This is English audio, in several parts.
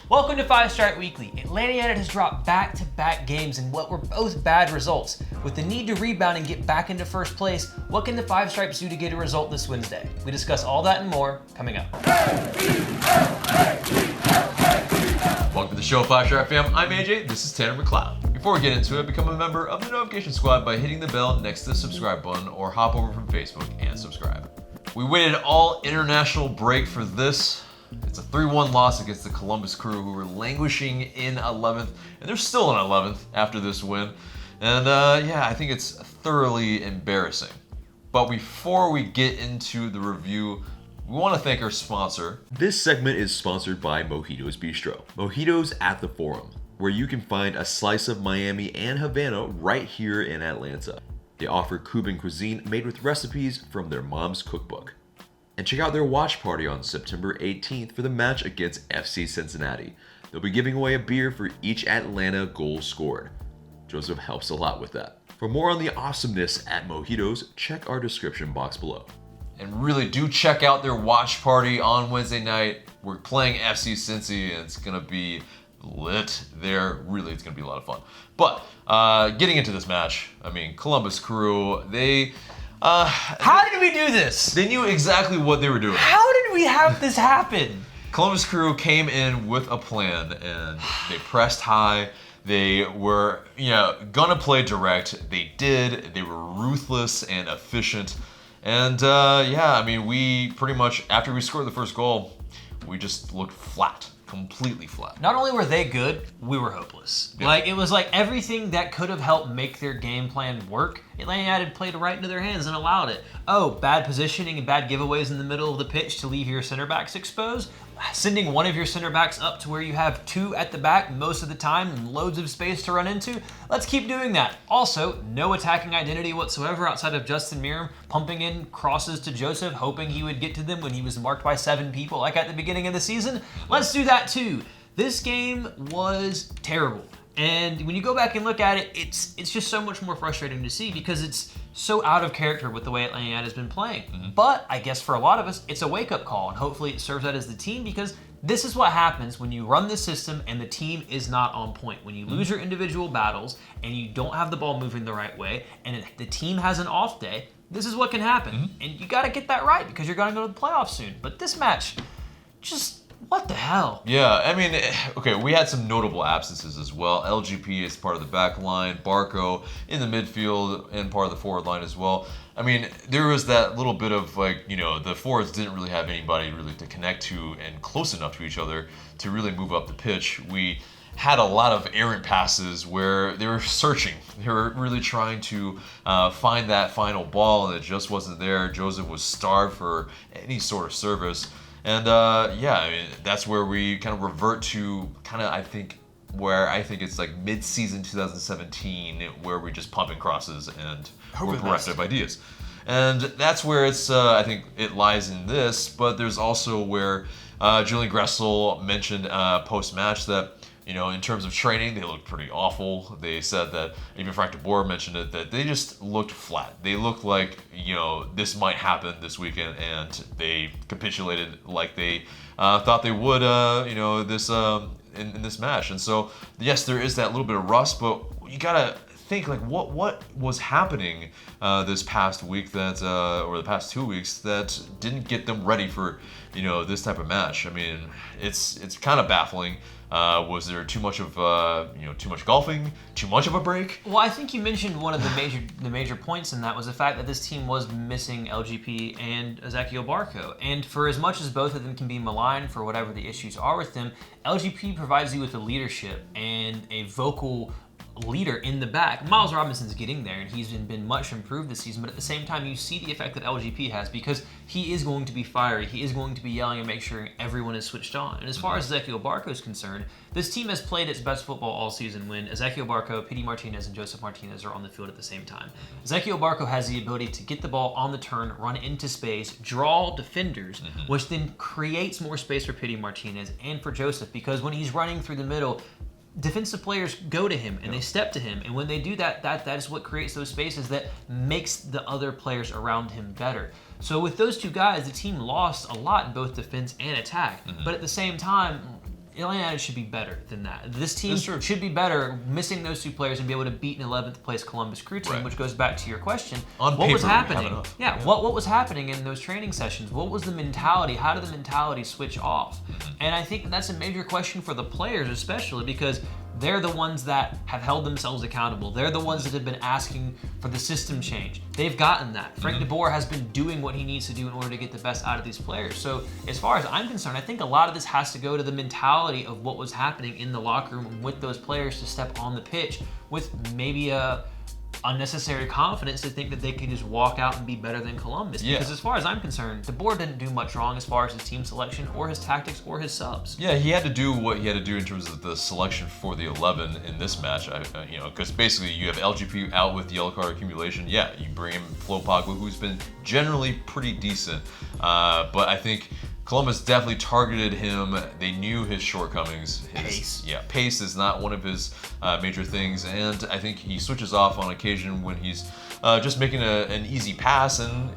Welcome to 5 Stripe Weekly. Atlanta United has dropped back-to-back games in what were both bad results. With the need to rebound and get back into first place, what can the 5 Stripes do to get a result this Wednesday? We discuss all that and more coming up. Welcome to the show, 5 Stripe fam. I'm AJ, this is Tanner McLeod. Before we get into it, become a member of the notification squad by hitting the bell next to the subscribe button or hop over from Facebook and subscribe. We waited all international break for this. It's a 3-1 loss against the Columbus Crew, who were languishing in 11th, and they're still in 11th after this win. And I think it's thoroughly embarrassing. But before we get into the review, we want to thank our sponsor. This segment is sponsored by Mojitos Bistro. Mojitos at the Forum, where you can find a slice of Miami and Havana right here in Atlanta. They offer Cuban cuisine made with recipes from their mom's cookbook. And check out their watch party on September 18th for the match against FC Cincinnati. They'll be giving away a beer for each Atlanta goal scored. Joseph helps a lot with that. For more on the awesomeness at Mojitos, check our description box below. And really do check out their watch party on Wednesday night. We're playing FC Cincy, and it's going to be lit there. Really, it's going to be a lot of fun. But getting into this match, Columbus Crew, How did we do this? They knew exactly what they were doing. How did we have this happen? Columbus Crew came in with a plan, and they pressed high. They were, gonna play direct. They did. They were ruthless and efficient. And we pretty much, after we scored the first goal, we just looked flat. Completely flat. Not only were they good, we were hopeless. Yeah. It was like everything that could have helped make their game plan work, Atlanta United played right into their hands and allowed it. Oh, bad positioning and bad giveaways in the middle of the pitch to leave your center backs exposed. Sending one of your center backs up to where you have two at the back most of the time and loads of space to run into. Let's keep doing that. Also, no attacking identity whatsoever outside of Justin Meram pumping in crosses to Joseph, hoping he would get to them when he was marked by 7 people like at the beginning of the season. Let's do that too. This game was terrible. And when you go back and look at it, it's just so much more frustrating to see because it's so out of character with the way Atlanta United has been playing. Mm-hmm. But I guess for a lot of us, it's a wake-up call, and hopefully it serves out as the team because this is what happens when you run the system and the team is not on point. When you lose your individual battles and you don't have the ball moving the right way and the team has an off day, this is what can happen. Mm-hmm. And you got to get that right because you're going to go to the playoffs soon. But this match, just... what the hell? Yeah, we had some notable absences as well. LGP is part of the back line, Barco in the midfield and part of the forward line as well. There was that little bit of the forwards didn't really have anybody really to connect to and close enough to each other to really move up the pitch. We had a lot of errant passes where they were searching. They were really trying to find that final ball, and it just wasn't there. Joseph was starved for any sort of service. And that's where we kind of revert to I think it's like mid-season 2017 where we're just pumping crosses and we're bereft of ideas. And that's where it's, I think it lies in this, but there's also where Julian Gressel mentioned post-match that, in terms of training, they looked pretty awful. They said that, even Frank de Boer mentioned it, that they just looked flat. They looked like, this might happen this weekend, and they capitulated like they thought they would, in this match. And so, yes, there is that little bit of rust, but you gotta think, what was happening this past week or the past 2 weeks that didn't get them ready for, this type of match. It's kind of baffling. Was there too much golfing, too much of a break? Well, I think you mentioned one of the major points in that was the fact that this team was missing LGP and Ezequiel Barco. And for as much as both of them can be maligned for whatever the issues are with them, LGP provides you with a leadership and a vocal leader in the back. Miles Robinson's getting there, and he's been much improved this season, but at the same time, you see the effect that LGP has because he is going to be fiery. He is going to be yelling and make sure everyone is switched on. And as far as Ezequiel Barco is concerned, this team has played its best football all season when Ezequiel Barco, Pity Martinez, and Joseph Martinez are on the field at the same time. Ezequiel Barco has the ability to get the ball on the turn, run into space, draw defenders, which then creates more space for Pity Martinez and for Joseph because when he's running through the middle, defensive players go to him and they step to him, and when they do that, that is what creates those spaces that makes the other players around him better. So with those two guys, the team lost a lot in both defense and attack. But at the same time, Atlanta United should be better than that. This team That's true. should be better, missing those 2 players and be able to beat an 11th place Columbus Crew team, Right. which goes back to your question. On what was paper, we have happening? enough. Yeah, what was happening in those training sessions? What was the mentality? How did the mentality switch off? And I think that's a major question for the players, especially because they're the ones that have held themselves accountable. They're the ones that have been asking for the system change. They've gotten that. Frank DeBoer has been doing what he needs to do in order to get the best out of these players. So as far as I'm concerned, I think a lot of this has to go to the mentality of what was happening in the locker room with those players to step on the pitch with maybe a unnecessary confidence to think that they can just walk out and be better than Columbus. Yeah. Because as far as I'm concerned, DeBoer didn't do much wrong as far as his team selection or his tactics or his subs. Yeah, he had to do what he had to do in terms of the selection for the 11 in this match. Because basically you have LGP out with yellow card accumulation. Yeah, you bring in Flo Pkwy, who's been generally pretty decent. But I think Columbus definitely targeted him. They knew his shortcomings. Pace. Yeah, pace is not one of his major things, and I think he switches off on occasion when he's just making an easy pass, and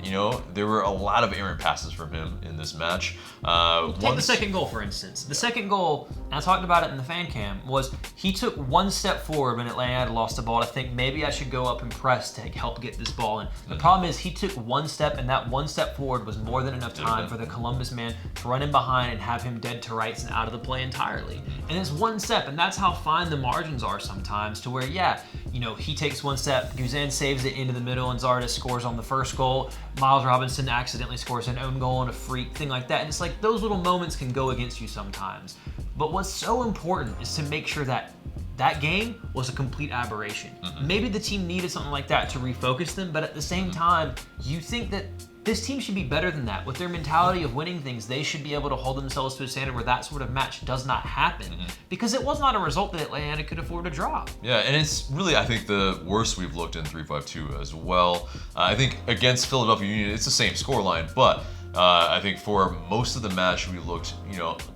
there were a lot of errant passes from him in this match. Take the second goal, for instance. The second goal, and I talked about it in the fan cam, was he took 1 step forward when Atlanta had lost the ball to think maybe I should go up and press to help get this ball in. The problem is he took 1 step, and that 1 step forward was more than enough time for the Columbus man to run in behind and have him dead to rights and out of the play entirely. And it's 1 step, and that's how fine the margins are sometimes, to where, he takes 1 step, Guzan saves it into the middle, and Zardes scores on the first goal. Miles Robinson accidentally scores an own goal and a freak, thing like that. And it's like those little moments can go against you sometimes. But what's so important is to make sure that that game was a complete aberration. Maybe the team needed something like that to refocus them, but at the same time, you think that this team should be better than that. With their mentality of winning things, they should be able to hold themselves to a standard where that sort of match does not happen. Because it was not a result that Atlanta could afford to draw. Yeah, and it's really, I think, the worst we've looked in 3-5-2 as well. I think against Philadelphia Union, it's the same scoreline, but I think for most of the match, we looked,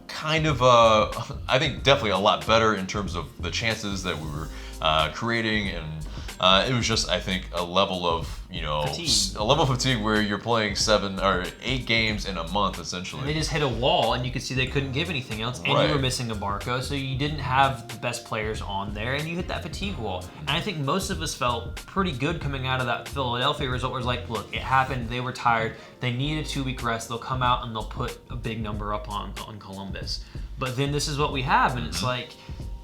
kind of, I think definitely a lot better in terms of the chances that we were creating, and it was just, I think, a level of, fatigue where you're playing 7 or 8 games in a month, essentially. And they just hit a wall, and you could see they couldn't give anything else, and Right. you were missing a Barco, so you didn't have the best players on there, and you hit that fatigue wall. And I think most of us felt pretty good coming out of that Philadelphia result, where it was like, look, it happened, they were tired, they need a 2-week rest, they'll come out and they'll put a big number up on Columbus. But then this is what we have, and it's like,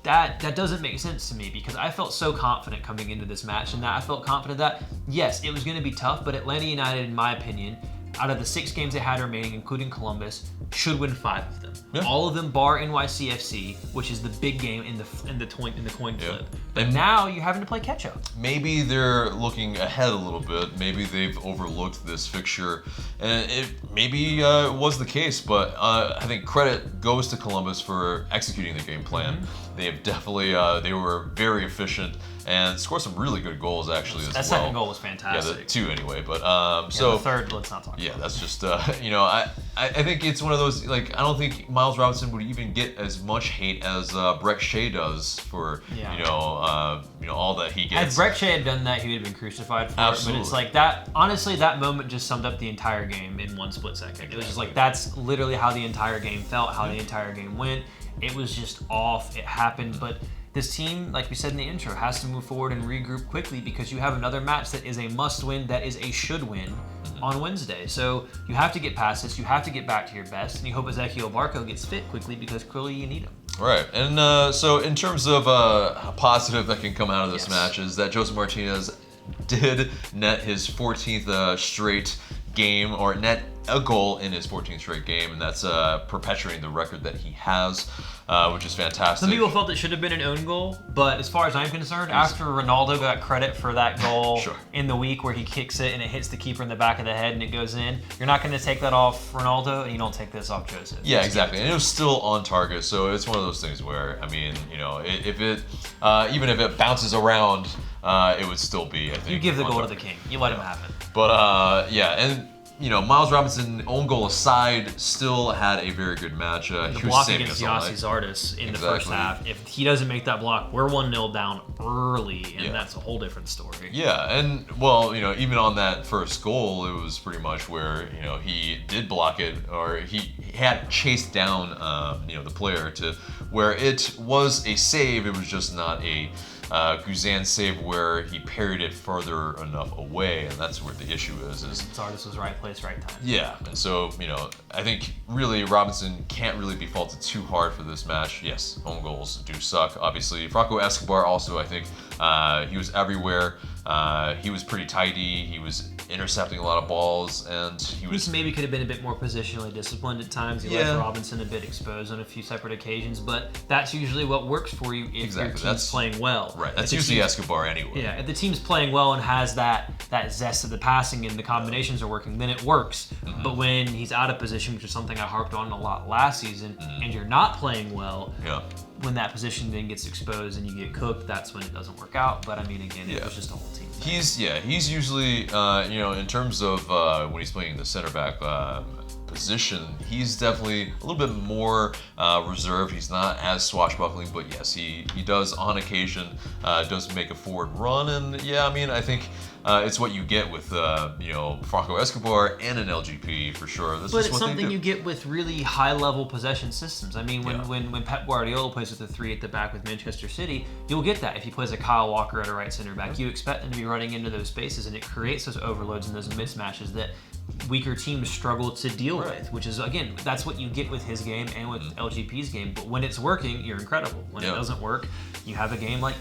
that doesn't make sense to me, because I felt so confident coming into this match, and that I felt confident that, yes, it was going to be tough, but Atlanta United, in my opinion, out of the 6 games they had remaining, including Columbus, should win 5 of them. Yeah. All of them bar NYCFC, which is the big game in the coin Yeah. flip. But now you're having to play catch up. Maybe they're looking ahead a little bit. Maybe they've overlooked this fixture, and it maybe was the case. But I think credit goes to Columbus for executing the game plan. They have definitely they were very efficient and scored some really good goals actually as well. That second goal was Yeah, fantastic. the 2 anyway. But So the third, let's not talk about. yeah, that's just I think it's one of those, like, I don't think Miles Robinson would even get as much hate as Brek Shea does for all that he Had gets. Brek Shea had done that, he would have been crucified for Absolutely. it. But it's like that, honestly, that moment just summed up the entire game in 1 split second. It was just like, that's literally how the entire game felt, how the entire game went. It was just off, it happened, but this team, like we said in the intro, has to move forward and regroup quickly, because you have another match that is a must-win, that is a should-win on Wednesday. So you have to get past this, you have to get back to your best, and you hope Ezequiel Barco gets fit quickly, because clearly you need him. Right, and so in terms of a positive that can come out of this Yes. match is that Joseph Martinez did net his 14th straight game, or net a goal in his 14th straight game, and that's perpetuating the record that he has, which is fantastic. Some people felt it should have been an own goal, but as far as I'm concerned, after Ronaldo got credit for that goal Sure. in the week where he kicks it and it hits the keeper in the back of the head and it goes in, you're not going to take that off Ronaldo, and you don't take this off Joseph. Yeah, exactly, and it was still on target, so it's one of those things where, I mean, if it even if it bounces around, it would still be, I think. You give the on goal to target. the king. You let him have it. But yeah, and Miles Robinson, own goal aside, still had a very good match. The He was block saving against us all Yossi night. Zardes in the first Exactly. half, if he doesn't make that block, we're 1-0 down early, and Yeah. that's a whole different story. Yeah, and well, even on that first goal, it was pretty much where he did block it, or he had chased down the player to where it was a save. It was just not a Guzan save where he parried it further enough away, and that's where the issue is. Zardes was right place, right time. Yeah, and so, I think really Robinson can't really be faulted too hard for this match. Yes, home goals do suck, obviously. Franco Escobar also, I think, he was everywhere. He was pretty tidy. He was intercepting a lot of balls, and he maybe could have been a bit more positionally disciplined at times. He left Robinson a bit exposed on a few separate occasions, but that's usually what works for you if your team's playing well. Right, that's usually Escobar anyway. Yeah, if the team's playing well and has that zest of the passing and the combinations are working, then it works. But when he's out of position, which is something I harped on a lot last season, and you're not playing well, when that position then gets exposed and you get cooked, that's when it doesn't work out. But I mean, again, it was just a whole team thing. He's usually, in terms of when he's playing the center back position, he's definitely a little bit more reserved. He's not as swashbuckling, but yes, he does on occasion does make a forward run, and I think it's what you get with Franco Escobar and an LGP for sure. But it's something you get with really high-level possession systems. I mean, when Pep Guardiola plays with the 3 at the back with Manchester City, you'll get that. If he plays a Kyle Walker at a right center back, you expect them to be running into those spaces, and it creates those overloads and those mismatches that weaker teams struggle to deal with, which is, again, that's what you get with his game and with LGP's game. But when it's working, you're incredible. When it doesn't work, you have a game like,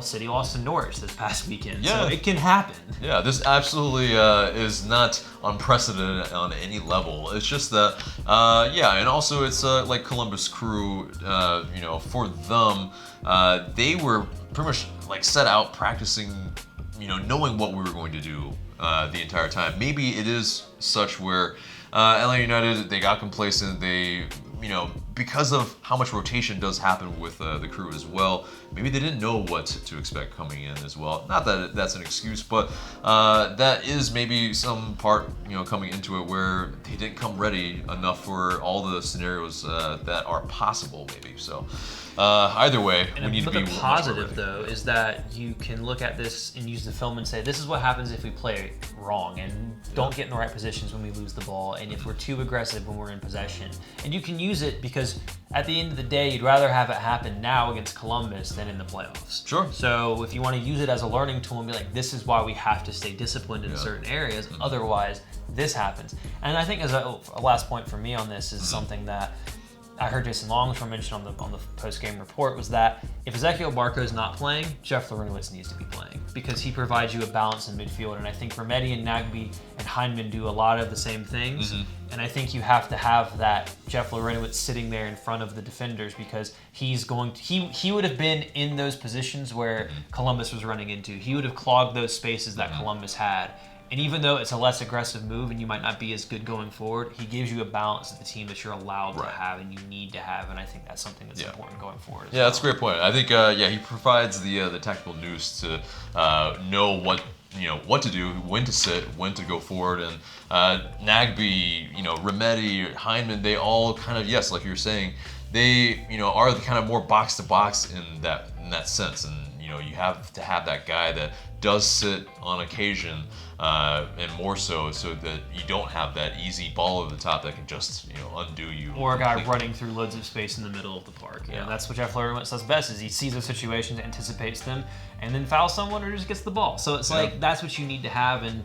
City lost to Norwich this past weekend, so it can happen. Yeah, this absolutely is not unprecedented on any level. It's just that, and also it's like Columbus Crew, for them, they were pretty much like set out practicing, knowing what we were going to do the entire time. Maybe it is such where LA United, they got complacent, they, because of how much rotation does happen with the crew as well, maybe they didn't know what to expect coming in as well. Not that that's an excuse, but that is maybe some part, coming into it where they didn't come ready enough for all the scenarios that are possible, maybe. So either way, we need to be. But the positive, though, is that you can look at this and use the film and say, this is what happens if we play wrong and don't get in the right positions when we lose the ball, and if we're too aggressive when we're in possession. And you can use it because at the end of the day, you'd rather have it happen now against Columbus than in the playoffs. Sure. So if you want to use it as a learning tool and be like, this is why we have to stay disciplined in certain areas, otherwise this happens. And I think as a last point for me on this is something that I heard Jason Longshore mention on the post-game report, was that if Ezequiel Barco's not playing, Jeff Larentowicz needs to be playing because he provides you a balance in midfield. And I think Remedi and Nagbe and Heinemann do a lot of the same things. And I think you have to have that Jeff Larentowicz sitting there in front of the defenders because he would have been in those positions where Columbus was running into. He would have clogged those spaces that Columbus had. And even though it's a less aggressive move and you might not be as good going forward, he gives you a balance of the team that you're allowed to have and you need to have. And I think that's something that's important going forward. Yeah, that's a great point. I think, he provides the tactical nous to know what to do, when to sit, when to go forward. And Nagbe, Remedi, Heinemann, they all kind of, yes, like you're saying, they, are the kind of more box to box in that sense. And, you have to have that guy that does sit on occasion, and more so that you don't have that easy ball over the top that can just undo you. Or a guy running through loads of space in the middle of the park. That's what Jeff Larentowicz does best, is he sees those situations, anticipates them, and then fouls someone or just gets the ball. So it's like that's what you need to have, and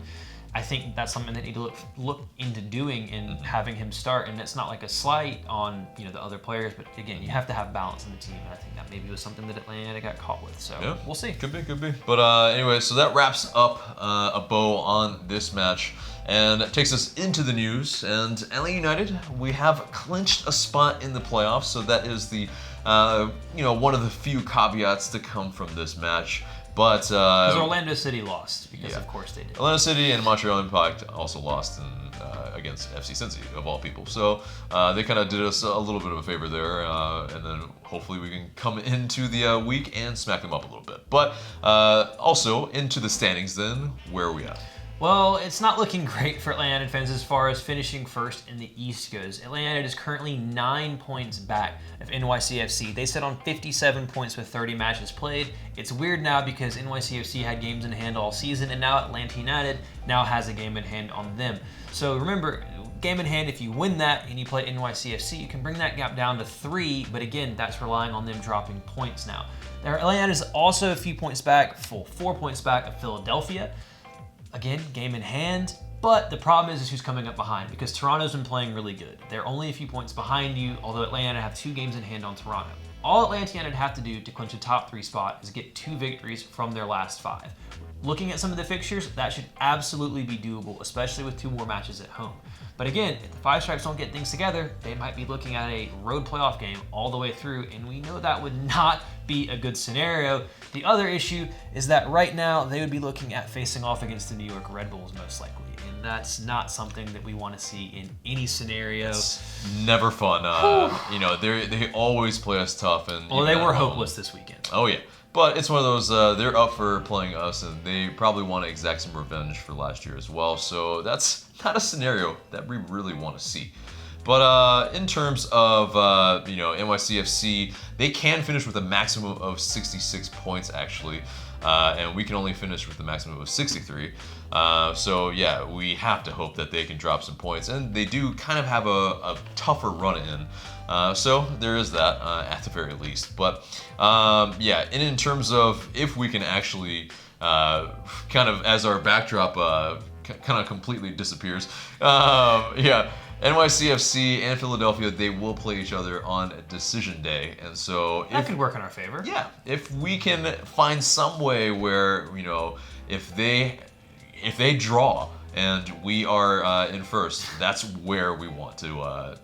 I think that's something that you need to look into doing and having him start. And it's not like a slight on the other players, but again, you have to have balance in the team. And I think that maybe was something that Atlanta got caught with. So we'll see. Could be. But anyway, so that wraps up a bow on this match. And it takes us into the news. And LA United, we have clinched a spot in the playoffs. So that is the one of the few caveats to come from this match. But because Orlando City lost, because of course they did. Orlando City and Montreal Impact also lost against FC Cincinnati, of all people. So they kind of did us a little bit of a favor there, and then hopefully we can come into the week and smack them up a little bit. But also into the standings then, where are we at? Well, it's not looking great for Atlanta United fans as far as finishing first in the East goes. Atlanta United is currently 9 points back of NYCFC. They sit on 57 points with 30 matches played. It's weird now because NYCFC had games in hand all season, and now Atlanta United now has a game in hand on them. So remember, game in hand, if you win that and you play NYCFC, you can bring that gap down to 3, but again, that's relying on them dropping points now. Atlanta is also a few points back, full 4 points back of Philadelphia. Again, game in hand, but the problem is who's coming up behind, because Toronto's been playing really good. They're only a few points behind you, although Atlanta have 2 games in hand on Toronto. All Atlanta would have to do to clinch a top 3 spot is get 2 victories from their last 5. Looking at some of the fixtures, that should absolutely be doable, especially with 2 more matches at home. But again, if the Five Stripes don't get things together, they might be looking at a road playoff game all the way through, and we know that would not be a good scenario. The other issue is that right now, they would be looking at facing off against the New York Red Bulls most likely, and that's not something that we want to see in any scenario. It's never fun. You know, they always play us tough. And well, they were hopeless this weekend. Oh, yeah. But it's one of those, they're up for playing us, and they probably want to exact some revenge for last year as well. So that's not a scenario that we really want to see. But in terms of, you know, NYCFC, they can finish with a maximum of 66 points, actually. And we can only finish with the maximum of 63. So, yeah, we have to hope that they can drop some points. And they do kind of have a tougher run-in. So there is that at the very least. But yeah, and in terms of if we can actually kind of as our backdrop kind of completely disappears, yeah, NYCFC and Philadelphia, they will play each other on decision day. And so that could work in our favor. Yeah, if we can find some way where, you know, if they draw and we are in first, that's where we want to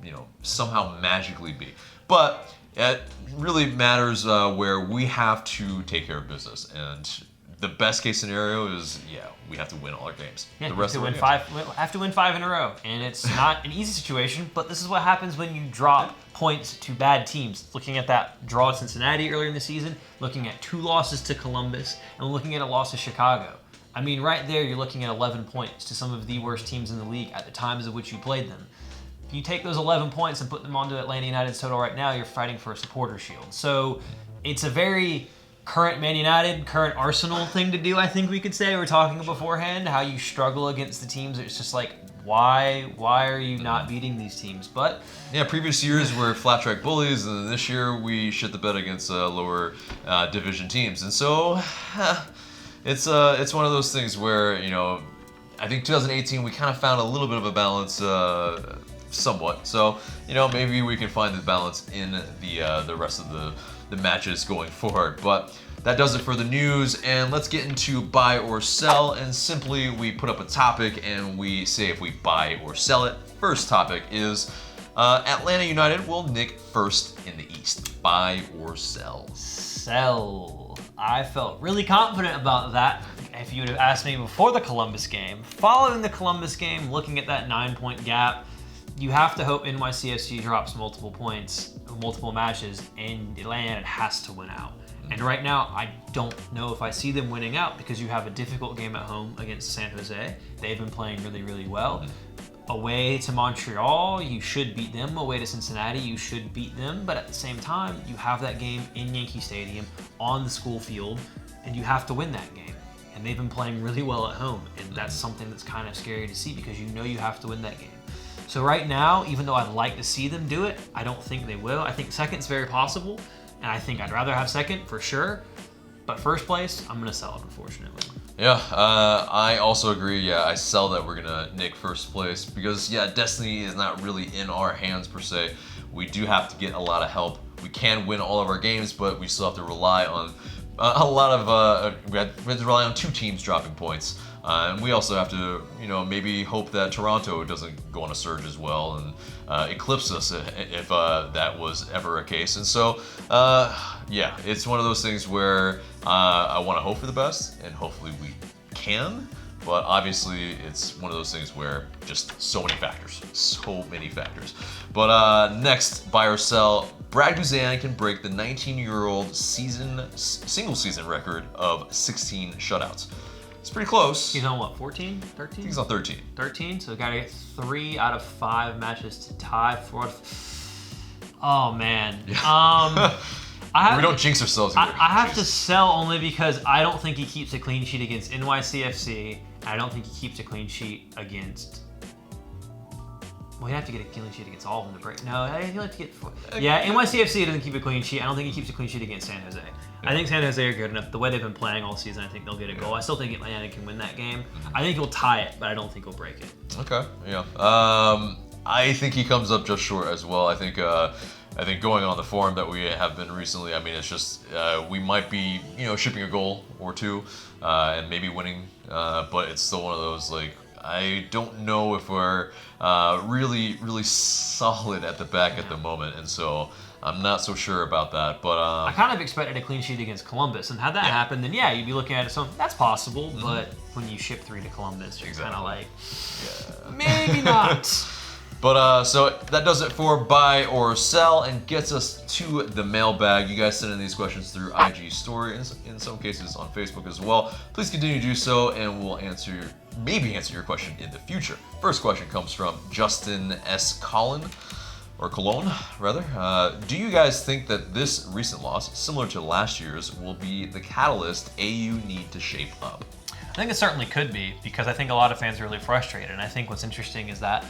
you know, somehow magically be. But it really matters where we have to take care of business, and the best case scenario is, yeah, we have to win all our games. Yeah, the rest we of have to win 5 in a row, and it's not an easy situation. But this is what happens when you drop points to bad teams. Looking at that draw at Cincinnati earlier in the season, looking at 2 losses to Columbus, and looking at a loss to Chicago. I mean, right there, you're looking at 11 points to some of the worst teams in the league at the times of which you played them. If you take those 11 points and put them onto Atlanta United's total right now, you're fighting for a supporter shield. So it's a very current Man United, current Arsenal thing to do, I think we could say. We were talking beforehand, how you struggle against the teams. It's just like, why are you not beating these teams? But yeah, previous years were flat track bullies, and this year we shit the bed against lower division teams. And so it's one of those things where, you know, I think 2018 we kind of found a little bit of a balance, somewhat. So, you know, maybe we can find the balance in the rest of the matches going forward. But that does it for the news, and let's get into buy or sell. And simply we put up a topic and we say if we buy or sell it. First topic is Atlanta United will nick first in the East. Buy or sell? Sell. I felt really confident about that if you would have asked me before the Columbus game. Following the Columbus game, looking at that 9-point gap, you have to hope NYCFC drops multiple points, multiple matches, and Atlanta has to win out. And right now, I don't know if I see them winning out, because you have a difficult game at home against San Jose. They've been playing really, really well. Away to Montreal, you should beat them. Away to Cincinnati, you should beat them. But at the same time, you have that game in Yankee Stadium on the school field, and you have to win that game. And they've been playing really well at home, and that's something that's kind of scary to see, because you know you have to win that game. So right now, even though I'd like to see them do it, I don't think they will. I think second's very possible, and I think I'd rather have second for sure. But first place, I'm going to sell it, unfortunately. Yeah, I also agree. Yeah, I sell that we're going to nick first place, because, yeah, destiny is not really in our hands per se. We do have to get a lot of help. We can win all of our games, but we still have to rely on a lot of, we have to rely on 2 teams dropping points. And we also have to, you know, maybe hope that Toronto doesn't go on a surge as well and eclipse us if that was ever a case. And so, yeah, it's one of those things where I want to hope for the best, and hopefully we can. But obviously, it's one of those things where just so many factors. But next, buy or sell. Brad Guzan can break the 19-year-old single season record of 16 shutouts. It's pretty close. He's on what, 14? 13? I think he's on 13. 13, so got to get 3 out of 5 matches to tie for. Oh, man. Yeah. We don't jinx ourselves either. I have to sell only because I don't think he keeps a clean sheet against NYCFC. I don't think he keeps a clean sheet against Well, you have to get a clean sheet against all of them to break. No, you have to get. Yeah, NYCFC doesn't keep a clean sheet. I don't think he keeps a clean sheet against San Jose. I think San Jose are good enough. The way they've been playing all season, I think they'll get a goal. I still think Atlanta can win that game. I think he'll tie it, but I don't think he'll break it. Okay, yeah. I think he comes up just short as well. I think going on the form that we have been recently, I mean, it's just we might be shipping a goal or two and maybe winning, but it's still one of those like. I don't know if we're really solid at the back at the moment, and so I'm not so sure about that. But I kind of expected a clean sheet against Columbus, and had that happened, then yeah, you'd be looking at it. So that's possible, but when you ship 3 to Columbus, you're kind of like, maybe not. But so that does it for buy or sell and gets us to the mailbag. You guys send in these questions through IG story, and in some cases on Facebook as well. Please continue to do so, and we'll maybe answer your question in the future. First question comes from Justin S. Cologne, rather. Do you guys think that this recent loss, similar to last year's, will be the catalyst AU need to shape up? I think it certainly could be, because I think a lot of fans are really frustrated, and I think what's interesting is that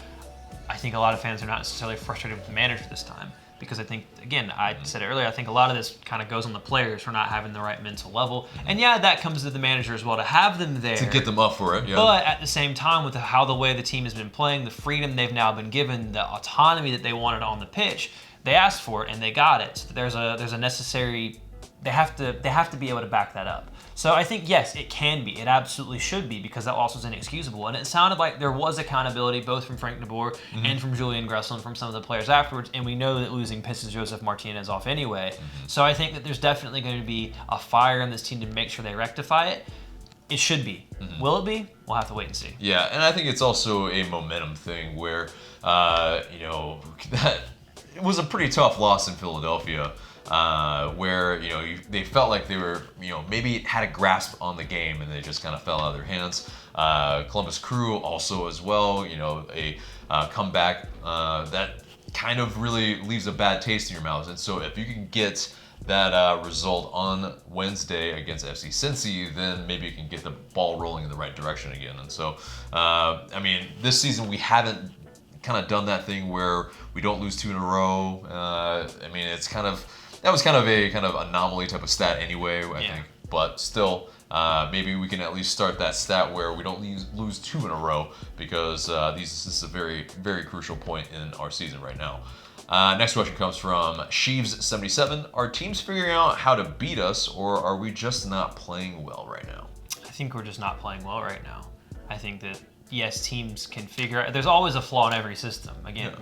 I think a lot of fans are not necessarily frustrated with the manager this time, because I think, again, I said it earlier, I think a lot of this kind of goes on the players for not having the right mental level. And yeah, that comes to the manager as well, to have them there. To get them up for it, yeah. But at the same time, with the way the team has been playing, the freedom they've now been given, the autonomy that they wanted on the pitch, they asked for it and they got it. So there's a necessary, they have to be able to back that up. So I think, yes, it can be. It absolutely should be, because that loss was inexcusable. And it sounded like there was accountability both from Frank de Boer and from Julian Gressel and from some of the players afterwards. And we know that losing pisses Joseph Martinez off anyway. So I think that there's definitely going to be a fire in this team to make sure they rectify it. It should be. Will it be? We'll have to wait and see. Yeah, and I think it's also a momentum thing where, that it was a pretty tough loss in Philadelphia. Where they felt like they were maybe had a grasp on the game and they just kind of fell out of their hands. Columbus Crew also as well, a comeback that kind of really leaves a bad taste in your mouth. And so if you can get that result on Wednesday against FC Cincinnati, then maybe you can get the ball rolling in the right direction again. And so this season we haven't kind of done that thing where we don't lose 2 in a row. It's that was kind of a anomaly type of stat anyway, I think. But still, maybe we can at least start that stat where we don't lose 2 in a row, because this is a very, very crucial point in our season right now. Next question comes from Sheaves77. Are teams figuring out how to beat us, or are we just not playing well right now? I think we're just not playing well right now. I think that, yes, teams can figure out. There's always a flaw in every system. Again,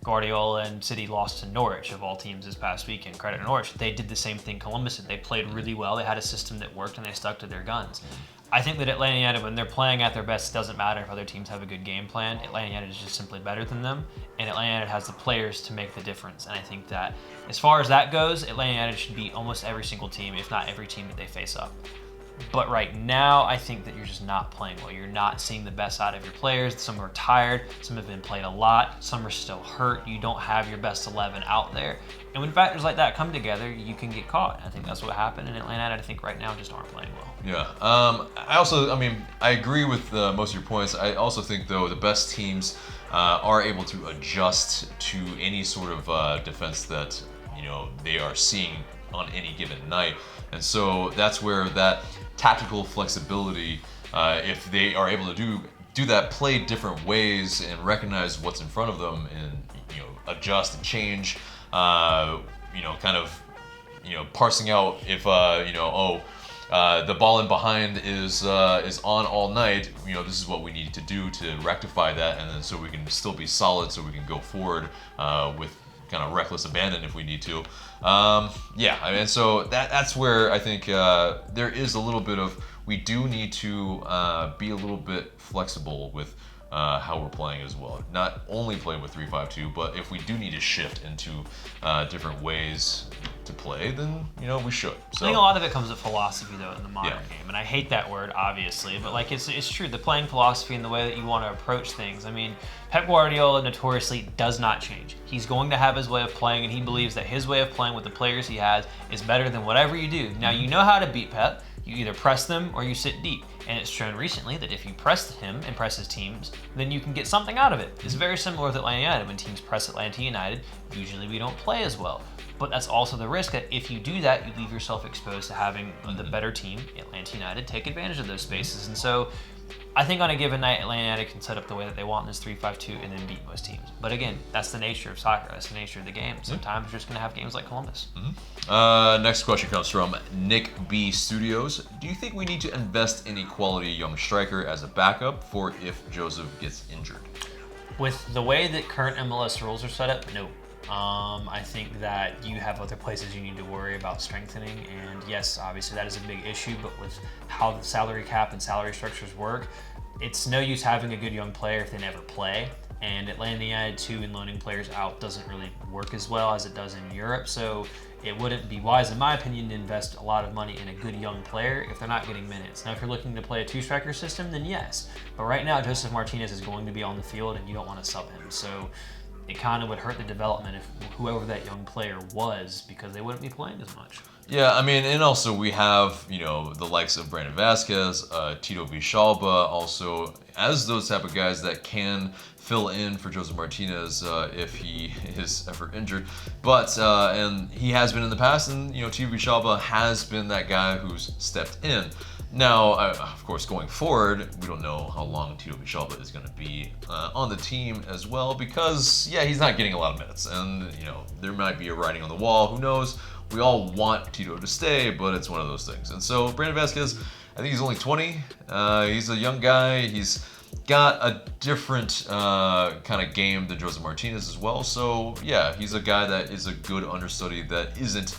Guardiola and City lost to Norwich, of all teams, this past weekend. Credit to Norwich. They did the same thing Columbus did. They played really well. They had a system that worked, and they stuck to their guns. I think that Atlanta United, when they're playing at their best, it doesn't matter if other teams have a good game plan. Atlanta United is just simply better than them, and Atlanta United has the players to make the difference. And I think that as far as that goes, Atlanta United should beat almost every single team, if not every team that they face up. But right now, I think that you're just not playing well. You're not seeing the best out of your players. Some are tired. Some have been played a lot. Some are still hurt. You don't have your best 11 out there. And when factors like that come together, you can get caught. I think that's what happened in Atlanta. I think right now just aren't playing well. Yeah. I agree with most of your points. I also think, though, the best teams are able to adjust to any sort of defense that they are seeing on any given night. And so that's where that tactical flexibility, if they are able to do that, play different ways and recognize what's in front of them and adjust and change, parsing out if the ball in behind is on all night, this is what we need to do to rectify that, and then so we can still be solid, so we can go forward with kind of reckless abandon if we need to. So that's where I think there is a little bit of, we do need to be a little bit flexible with how we're playing as well. Not only play with 3-5-2, but if we do need to shift into different ways to play, then we should. So, I think a lot of it comes with philosophy, though, in the modern game, and I hate that word, obviously, but it's true. The playing philosophy and the way that you want to approach things. Pep Guardiola notoriously does not change. He's going to have his way of playing, and he believes that his way of playing with the players he has is better than whatever you do. Now, you know how to beat Pep. You either press them or you sit deep. And it's shown recently that if you press him and press his teams, then you can get something out of it. It's very similar with Atlanta United. When teams press Atlanta United, usually we don't play as well. But that's also the risk that if you do that, you leave yourself exposed to having the better team, Atlanta United, take advantage of those spaces. And so I think on a given night, Atlanta United can set up the way that they want in this 3-5-2 and then beat most teams. But again, that's the nature of soccer. That's the nature of the game. Sometimes you're just going to have games like Columbus. Next question comes from Nick B Studios. Do you think we need to invest in a quality young striker as a backup for if Joseph gets injured? With the way that current MLS rules are set up, no. I think that you have other places you need to worry about strengthening, and yes, obviously that is a big issue, but with how the salary cap and salary structures work, it's no use having a good young player if they never play, and Atlanta United too, and loaning players out doesn't really work as well as it does in Europe, so it wouldn't be wise, in my opinion, to invest a lot of money in a good young player if they're not getting minutes. Now, if you're looking to play a two-striker system, then yes, but right now, Joseph Martinez is going to be on the field, and you don't want to sub him, so it kind of would hurt the development if whoever that young player was, because they wouldn't be playing as much. Yeah, I mean, and also we have, the likes of Brandon Vasquez, Tito Villalba, also as those type of guys that can fill in for Joseph Martinez if he is ever injured. But, and he has been in the past, and, Tito Villalba has been that guy who's stepped in. Now, of course, going forward, we don't know how long Tito Villalba is going to be on the team as well because, yeah, he's not getting a lot of minutes. And, there might be a writing on the wall. Who knows? We all want Tito to stay, but it's one of those things. And so, Brandon Vasquez, I think he's only 20. He's a young guy. He's got a different kind of game than Joseph Martinez as well. So, yeah, he's a guy that is a good understudy that isn't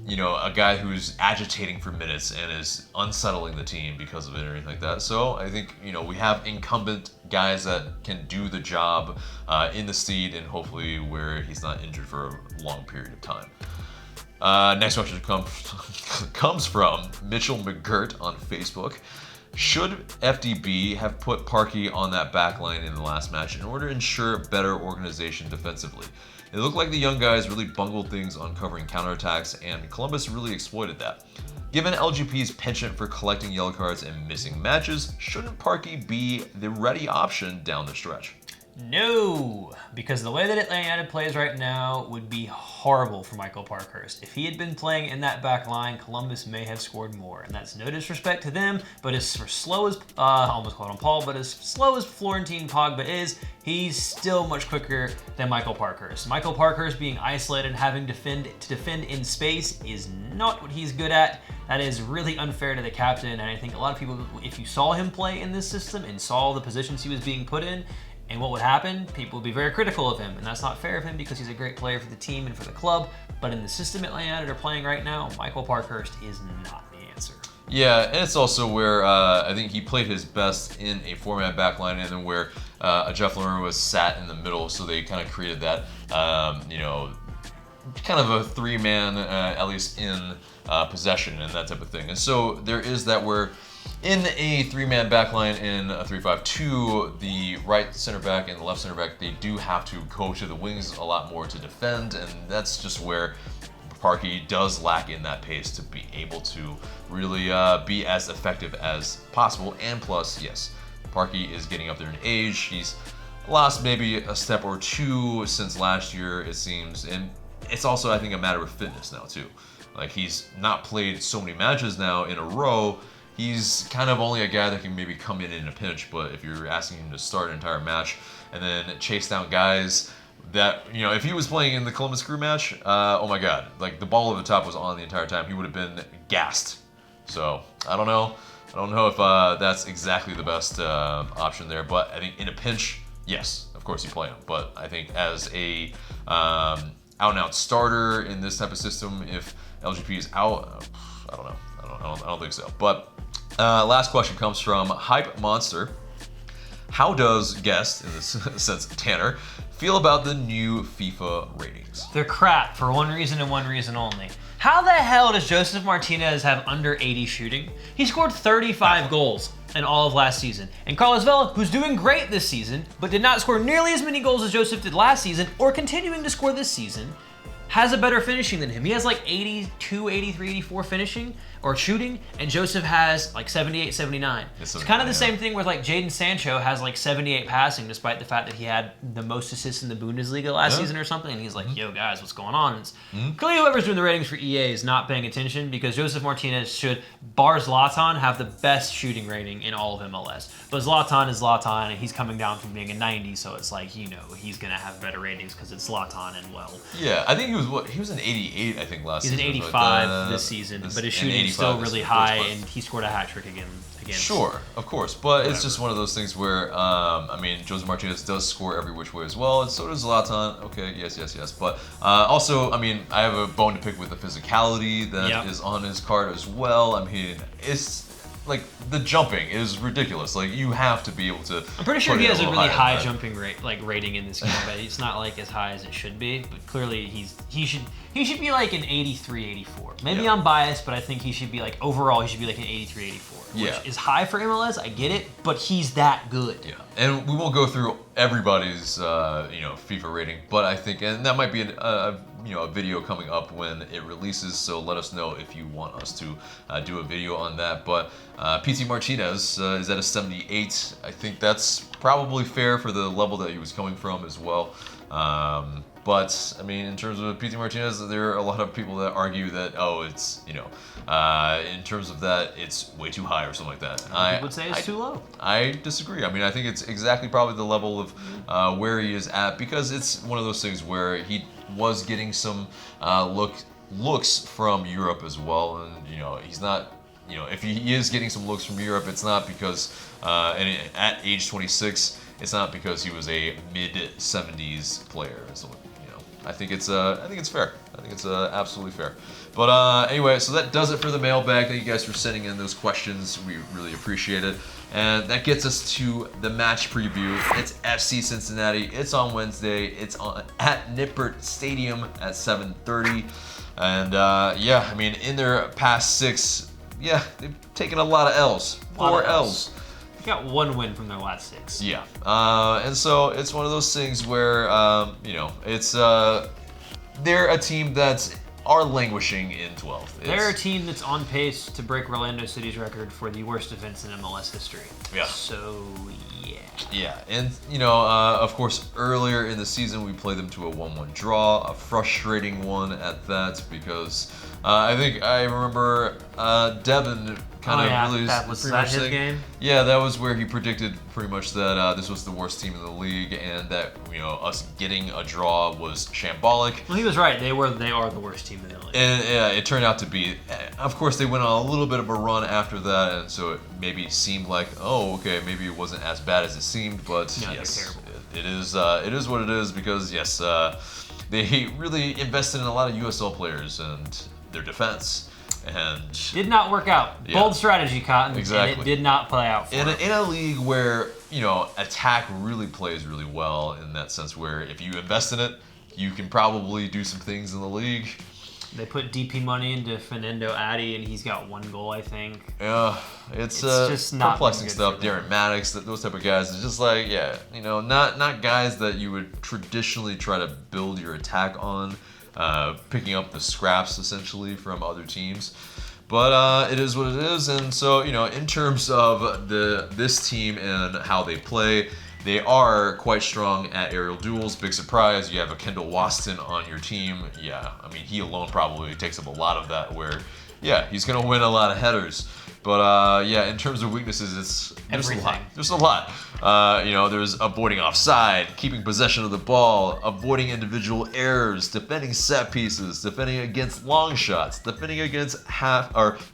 a guy who's agitating for minutes and is unsettling the team because of it or anything like that. So I think, we have incumbent guys that can do the job in the seat and hopefully where he's not injured for a long period of time. Next question comes from Mitchell McGirt on Facebook. Should FDB have put Parkey on that back line in the last match in order to ensure better organization defensively? It looked like the young guys really bungled things on covering counterattacks, and Columbus really exploited that. Given LGP's penchant for collecting yellow cards and missing matches, shouldn't Parkey be the ready option down the stretch? No, because the way that Atlanta United plays right now would be horrible for Michael Parkhurst. If he had been playing in that back line, Columbus may have scored more. And that's no disrespect to them, but as slow as, almost called him Paul, but as slow as Florentine Pogba is, he's still much quicker than Michael Parkhurst. Michael Parkhurst being isolated and having to defend in space is not what he's good at. That is really unfair to the captain, and I think a lot of people, if you saw him play in this system and saw the positions he was being put in, and what would happen, people would be very critical of him, and that's not fair of him because he's a great player for the team and for the club, but in the system Atlanta United are playing right now, Michael Parkhurst is not the answer. Yeah, and it's also where I think he played his best in a four-man back line and then where Jeff Lerner was sat in the middle, so they kind of created that, kind of a three-man, at least in possession and that type of thing. And so there is that where in a three-man backline in a 3-5-2, the right center back and the left center back, they do have to go to the wings a lot more to defend, and that's just where Parkey does lack in that pace to be able to really be as effective as possible. And plus, yes, Parkey is getting up there in age. He's lost maybe a step or two since last year, it seems, and it's also, I think, a matter of fitness now too. Like, he's not played so many matches now in a row. He's kind of only a guy that can maybe come in a pinch, but if you're asking him to start an entire match and then chase down guys that, if he was playing in the Columbus Crew match, oh my God, like the ball over the top was on the entire time, he would have been gassed. So I don't know if that's exactly the best option there, but I think in a pinch, yes, of course you play him. But I think as a out-and-out starter in this type of system, if LGP is out, I don't know. I don't think so. But last question comes from Hype Monster. How does guest, in this sense Tanner, feel about the new FIFA ratings? They're crap for one reason and one reason only. How the hell does Joseph Martinez have under 80 shooting? He scored 35 goals in all of last season. And Carlos Vela, who's doing great this season, but did not score nearly as many goals as Joseph did last season or continuing to score this season, has a better finishing than him. He has like 82, 83, 84 finishing or shooting, and Joseph has like 78, 79. It's kind of the same thing where like Jadon Sancho has like 78 passing, despite the fact that he had the most assists in the Bundesliga last season or something, and he's like, yo guys, what's going on? It's clearly whoever's doing the ratings for EA is not paying attention, because Joseph Martinez should, bar Zlatan, have the best shooting rating in all of MLS. But Zlatan is Zlatan, and he's coming down from being a 90, so it's like, you know, he's going to have better ratings because it's Zlatan, and well. Yeah, I think he was an 88, I think, last season. He's an 85 this season, but his shooting is still really high, and he scored a hat trick again. Sure, of course, but it's just one of those things where, I mean, Joseph Martinez does score every which way as well, and so does Zlatan. Okay, yes. But also, I mean, I have a bone to pick with the physicality that is on his card as well. I mean, it's like the jumping is ridiculous. Like, you have to be able to. I'm pretty sure he has a really high jumping rate, like rating in this game, but it's not like as high as it should be. But clearly, he should be like an 83, 84. Maybe I'm biased, but I think he should be like, overall, he should be like an 83, 84. Which is high for MLS, I get it, but he's that good. Yeah, and we won't go through everybody's FIFA rating, but I think, and that might be a video coming up when it releases. So let us know if you want us to do a video on that. But PT Martinez is at a 78. I think that's probably fair for the level that he was coming from as well. But I mean, in terms of PT Martinez, there are a lot of people that argue that, it's, in terms of that, it's way too high or something like that. I would say it's too low. I disagree. I mean, I think it's exactly probably the level of where he is at, because it's one of those things where he was getting some looks from Europe as well, and he's not. If he is getting some looks from Europe, it's not because, and at age 26, it's not because he was a mid-70s player. So, I think it's fair. I think it's absolutely fair. But anyway, so that does it for the mailbag. Thank you guys for sending in those questions. We really appreciate it. And that gets us to the match preview. It's FC Cincinnati. It's on Wednesday. It's at Nippert Stadium at 7:30. And I mean, in their past 6, they've taken a lot of L's. 4 L's. They got 1 win from their last 6. Yeah, and so it's one of those things where it's they're a team that are languishing in 12th. They're a team that's on pace to break Orlando City's record for the worst defense in MLS history. Yeah. So yeah. Yeah, and of course, earlier in the season we played them to a 1-1 draw, a frustrating one at that, because I think I remember Devin really that was his game. Yeah, that was where he predicted pretty much that this was the worst team in the league, and that us getting a draw was shambolic. Well, he was right. They are the worst team in the league. And yeah, it turned out to be. Of course, they went on a little bit of a run after that, and so it maybe seemed like, maybe it wasn't as bad as it seemed. But yes, it is what it is, because they really invested in a lot of USL players and their defense. And did not work out. Bold strategy, Cotton. Exactly. And it did not play out for in a league where attack really plays really well, in that sense where if you invest in it, you can probably do some things in the league. They put DP money into Fernando Adi, and he's got 1 goal, I think. Yeah, it's just not perplexing stuff. Darren Maddox, those type of guys. It's just like, not guys that you would traditionally try to build your attack on. Picking up the scraps essentially from other teams, but it is what it is. And so in terms of this team and how they play, they are quite strong at aerial duels. Big surprise, you have a Kendall Waston on your team. I mean, he alone probably takes up a lot of that, where he's gonna win a lot of headers. But in terms of weaknesses, there's a lot. There's a lot. There's avoiding offside, keeping possession of the ball, avoiding individual errors, defending set pieces, defending against long shots, defending against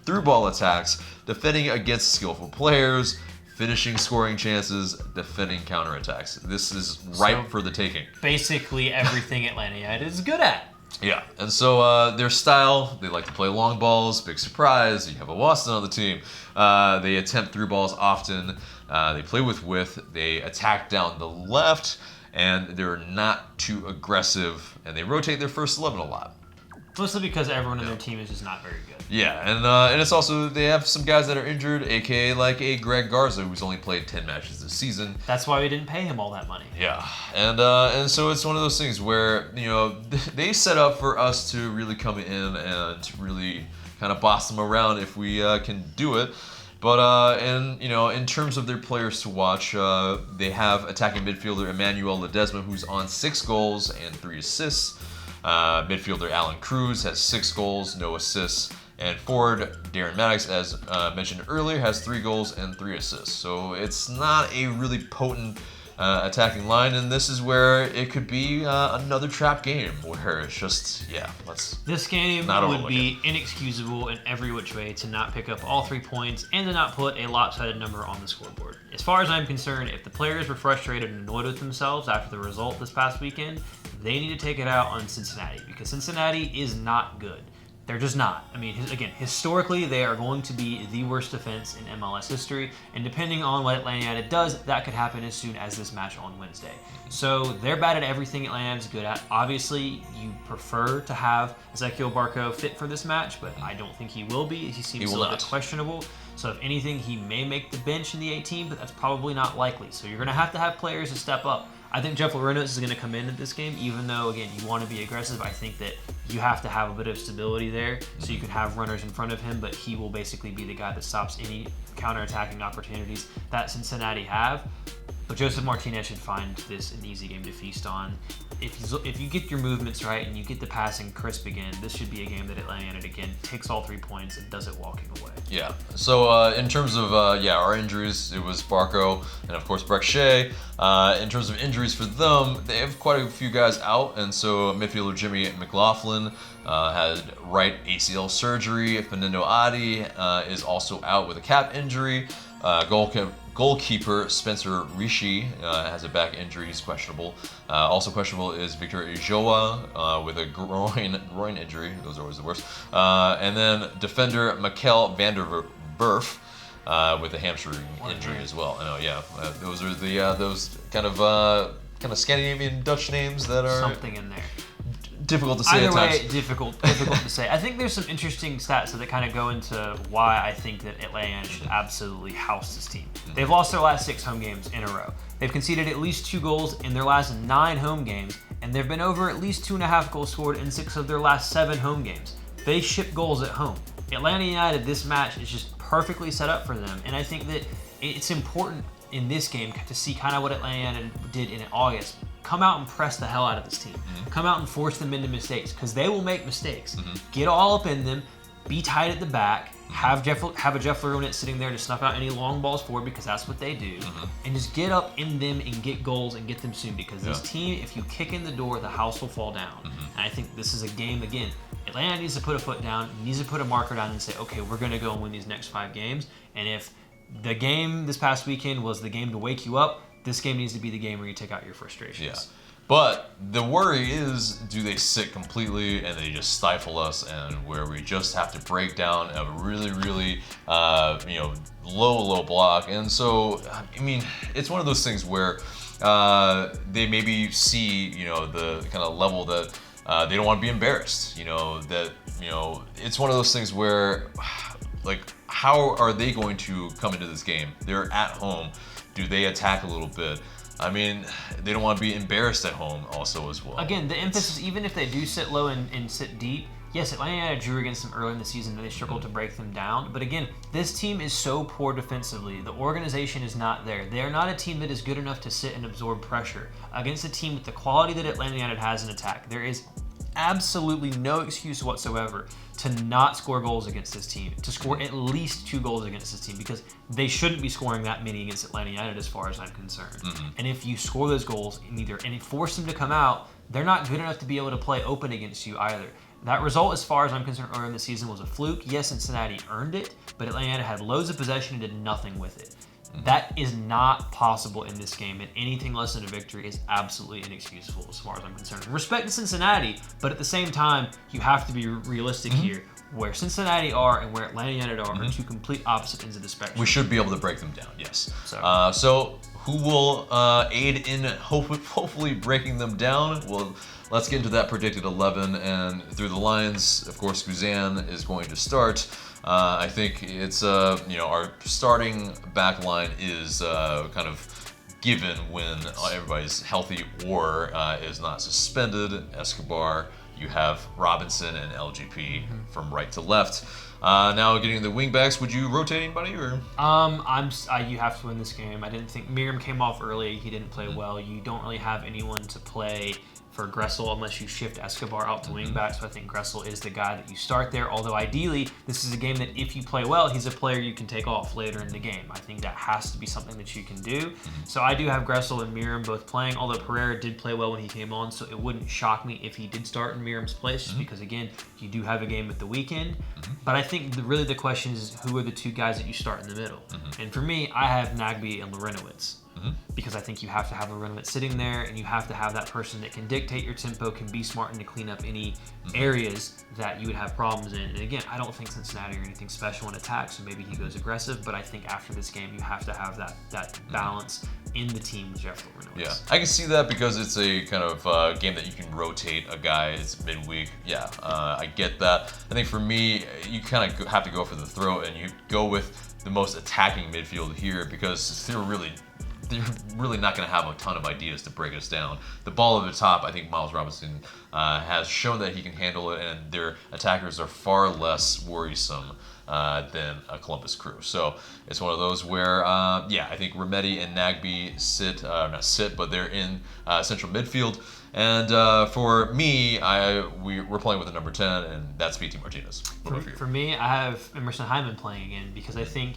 through ball attacks, defending against skillful players, finishing scoring chances, defending counterattacks. This is ripe for the taking. Basically everything Atlanta United is good at. Yeah, and so their style, they like to play long balls. Big surprise, you have a Waston on the team. They attempt through balls often. They play with width. They attack down the left, and they're not too aggressive, and they rotate their first 11 a lot. Mostly because everyone on their team is just not very good. Yeah, and it's also, they have some guys that are injured, aka like a Greg Garza, who's only played 10 matches this season. That's why we didn't pay him all that money. Yeah, and so it's one of those things where, you know, they set up for us to really come in and really kind of boss them around if we can do it. But and you know, in terms of their players to watch, they have attacking midfielder Emmanuel Ledesma, who's on 6 goals and 3 assists. Midfielder Alan Cruz has 6 goals, no assists. And forward Darren Maddox, as mentioned earlier, has 3 goals and 3 assists. So it's not a really potent attacking line, and this is where it could be another trap game where it's just, This game would be inexcusable in every which way to not pick up all 3 points and to not put a lopsided number on the scoreboard. As far as I'm concerned, if the players were frustrated and annoyed with themselves after the result this past weekend, they need to take it out on Cincinnati, because Cincinnati is not good. They're just not. I mean, again, historically, they are going to be the worst defense in MLS history, and depending on what Atlanta United does, that could happen as soon as this match on Wednesday. So they're bad at everything Atlanta United's good at. Obviously, you prefer to have Ezequiel Barco fit for this match, but I don't think he will be. He seems a little bit questionable. So if anything, he may make the bench in the 18, but that's probably not likely. So you're going to have players to step up. I think Jeff Larenos is going to come into this game, even though, again, you want to be aggressive. I think that you have to have a bit of stability there so you can have runners in front of him, but he will basically be the guy that stops any counterattacking opportunities that Cincinnati have. But Joseph Martinez should find this an easy game to feast on. If you get your movements right and you get the passing crisp again, this should be a game that Atlanta United, again, takes all 3 points and does it walking away. Yeah. So in terms of our injuries, it was Barco and of course Breck Shea. In terms of injuries for them, they have quite a few guys out, and so midfielder Jimmy McLaughlin had right ACL surgery. Fernando Adi is also out with a calf injury. Goalkeeper Spencer Rishi has a back injury. He's questionable. Also questionable is Victor Ijoa with a groin injury. Those are always the worst. And then defender Mikel van der Werf with a hamstring injury as well. Those are the those kind of Scandinavian Dutch names that are something in there. Difficult to say Either at way, times. difficult to say. I think there's some interesting stats that kind of go into why I think that Atlanta should absolutely house this team. They've lost their last 6 home games in a row. They've conceded at least 2 goals in their last 9 home games, and there have been over at least 2.5 goals scored in 6 of their last 7 home games. They ship goals at home. Atlanta United, this match is just perfectly set up for them, and I think that it's important in this game to see kind of what Atlanta United did in August. Come out and press the hell out of this team. Come out and force them into mistakes, because they will make mistakes. Get all up in them, be tight at the back, have a Jeff Larenos sitting there to snuff out any long balls forward, because that's what they do, and just get up in them and get goals and get them soon, because this team, if you kick in the door, the house will fall down. And I think this is a game, again, Atlanta needs to put a foot down, needs to put a marker down and say, okay, we're going to go and win these next 5 games, and if the game this past weekend was the game to wake you up, this game needs to be the game where you take out your frustrations. Yeah. But the worry is, do they sit completely and they just stifle us, and where we just have to break down a really, really, low block. And so, I mean, it's one of those things where they maybe see, the kind of level that they don't want to be embarrassed. It's one of those things where, like, how are they going to come into this game? They're at home. Do they attack a little bit? I mean, they don't want to be embarrassed at home also as well. Again, the emphasis, even if they do sit low and sit deep, yes, Atlanta United drew against them early in the season and they struggled to break them down. But again, this team is so poor defensively. The organization is not there. They are not a team that is good enough to sit and absorb pressure against a team with the quality that Atlanta United has in attack. There is absolutely no excuse whatsoever to not score goals against this team, to score at least 2 goals against this team, because they shouldn't be scoring that many against Atlanta United as far as I'm concerned. And if you score those goals and force them to come out, they're not good enough to be able to play open against you either. That result, as far as I'm concerned, earlier in the season was a fluke. Yes, Cincinnati earned it, but Atlanta United had loads of possession and did nothing with it. That is not possible in this game, and anything less than a victory is absolutely inexcusable as far as I'm concerned. Respect to Cincinnati, but at the same time, you have to be realistic here. where Cincinnati are and where Atlanta United are two complete opposite ends of the spectrum. We should be able to break them down, yes. So, So who will aid in hopefully breaking them down? Well, let's get into that predicted 11. And through the lines, of course, Guzan is going to start. I think it's, our starting back line is kind of given when everybody's healthy or is not suspended. Escobar, you have Robinson and LGP from right to left. Now getting the wingbacks, would you rotate anybody or? You have to win this game. I didn't think Miriam came off early. He didn't play well. You don't really have anyone to play for Gressel unless you shift Escobar out to wingback. So I think Gressel is the guy that you start there. Although ideally, this is a game that if you play well, he's a player you can take off later in the game. I think that has to be something that you can do. So I do have Gressel and Miriam both playing, although Pereira did play well when he came on, so it wouldn't shock me if he did start in Miriam's place, just because, again, you do have a game at the weekend. But I think really the question is, who are the two guys that you start in the middle? And for me, I have Nagbe and Lorenowitz. Because I think you have to have Lorenowitz sitting there, and you have to have that person that can dictate your tempo, can be smart, and to clean up any areas that you would have problems in. And again, I don't think Cincinnati are anything special in attack, so maybe he goes aggressive. But I think after this game, you have to have that balance in the team with Jeff Lorenowitz. Yeah, I can see that because it's a kind of game that you can rotate a guy. It's midweek. Yeah, I get that. I think for me, you kind of have to go for the throat, and you go with the most attacking midfield here because they're really not going to have a ton of ideas to break us down. The ball at the top, I think Miles Robinson has shown that he can handle it, and their attackers are far less worrisome than a Columbus Crew. So it's one of those where, I think Remedi and Nagbe but they're in central midfield. And for me, we're playing with the number 10, and that's P.T. Martinez. For me, I have Emerson Hyman playing again because I think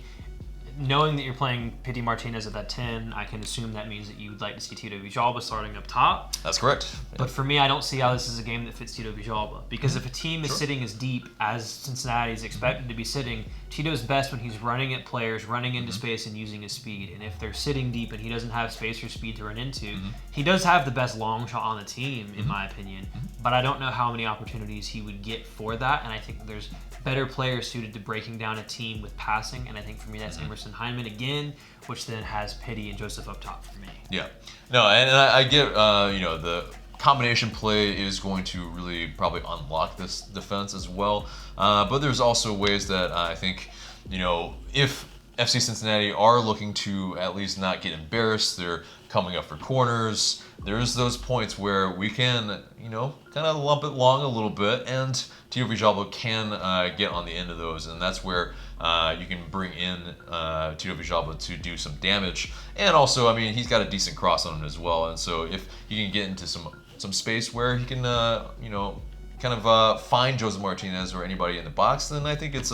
knowing that you're playing P.T. Martinez at that 10, I can assume that means that you would like to see Tito Villalba starting up top. That's correct. But for me, I don't see how this is a game that fits Tito Villalba. Because if a team is sitting as deep as Cincinnati is expected to be sitting, Tito's best when he's running at players, running into space, and using his speed. And if they're sitting deep and he doesn't have space or speed to run into, he does have the best long shot on the team, in my opinion. But I don't know how many opportunities he would get for that. And I think there's better players suited to breaking down a team with passing. And I think for me, that's Emerson Hyman again, which then has Pitty and Joseph up top for me. Yeah. No, and I get, the combination play is going to really probably unlock this defense as well. But there's also ways that I think, if FC Cincinnati are looking to at least not get embarrassed, they're coming up for corners. There's those points where we can, kind of lump it long a little bit, and Tito Villalba can get on the end of those, and that's where you can bring in Tito Villalba to do some damage. And also, he's got a decent cross on him as well, and so if he can get into some space where he can, find Jose Martinez or anybody in the box, then I think it's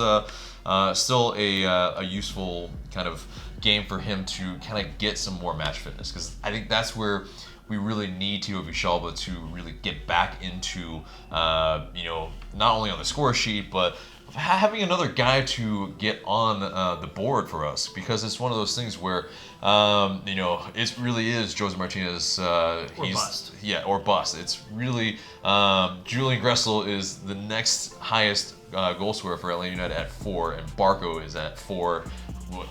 still a useful kind of game for him to kind of get some more match fitness, because I think that's where we really need Tito Villalba to really get back into, not only on the score sheet, but having another guy to get on the board for us, because it's one of those things where, it really is Jose Martinez. Or bust. Yeah, or bust. It's really, Julian Gressel is the next highest goal scorer for Atlanta United at 4, and Barco is at 4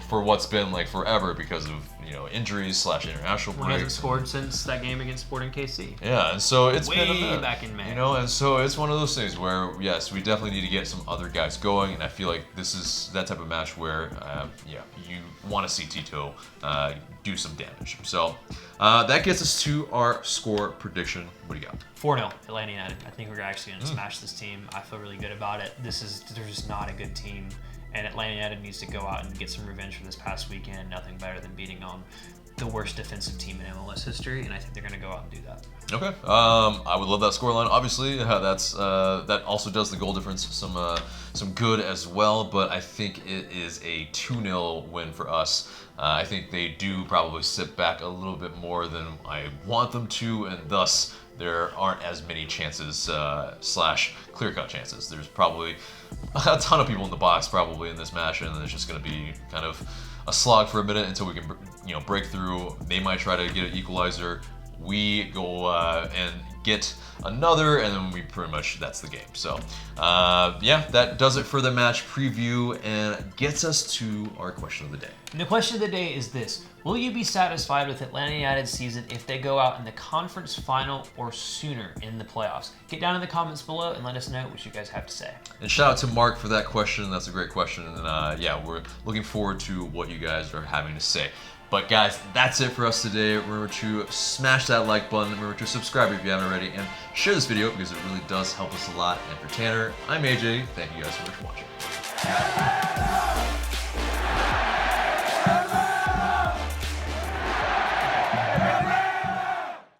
for what's been like forever because of injuries / international breaks. He hasn't scored since that game against Sporting KC. Yeah, and so it's way been a minute, back in May. And so it's one of those things where yes, we definitely need to get some other guys going, and I feel like this is that type of match where you want to see Tito do some damage. So that gets us to our score prediction. What do you got? 4-0 Atlanta United. I think we're actually going to smash this team. I feel really good about it. They're just not a good team. And Atlanta United needs to go out and get some revenge for this past weekend. Nothing better than beating on the worst defensive team in MLS history, and I think they're going to go out and do that. Okay. I would love that scoreline. Obviously, that also does the goal difference some good as well. But I think it is a 2-0 win for us. I think they do probably sit back a little bit more than I want them to, and thus there aren't as many chances / clear-cut chances. There's probably a ton of people in the box probably in this match, and it's just going to be kind of a slog for a minute until we can break through. They might try to get an equalizer. We go and get another, and then that's the game. So yeah, that does it for the match preview and gets us to our question of the day. And the question of the day is this: will you be satisfied with Atlanta United's season if they go out in the conference final or sooner in the playoffs? Get down in the comments below and let us know what you guys have to say. And shout out to Mark for that question. That's a great question. And yeah, we're looking forward to what you guys are having to say. But guys, that's it for us today. Remember to smash that like button. Remember to subscribe if you haven't already. And share this video because it really does help us a lot. And for Tanner, I'm AJ. Thank you guys so much for watching.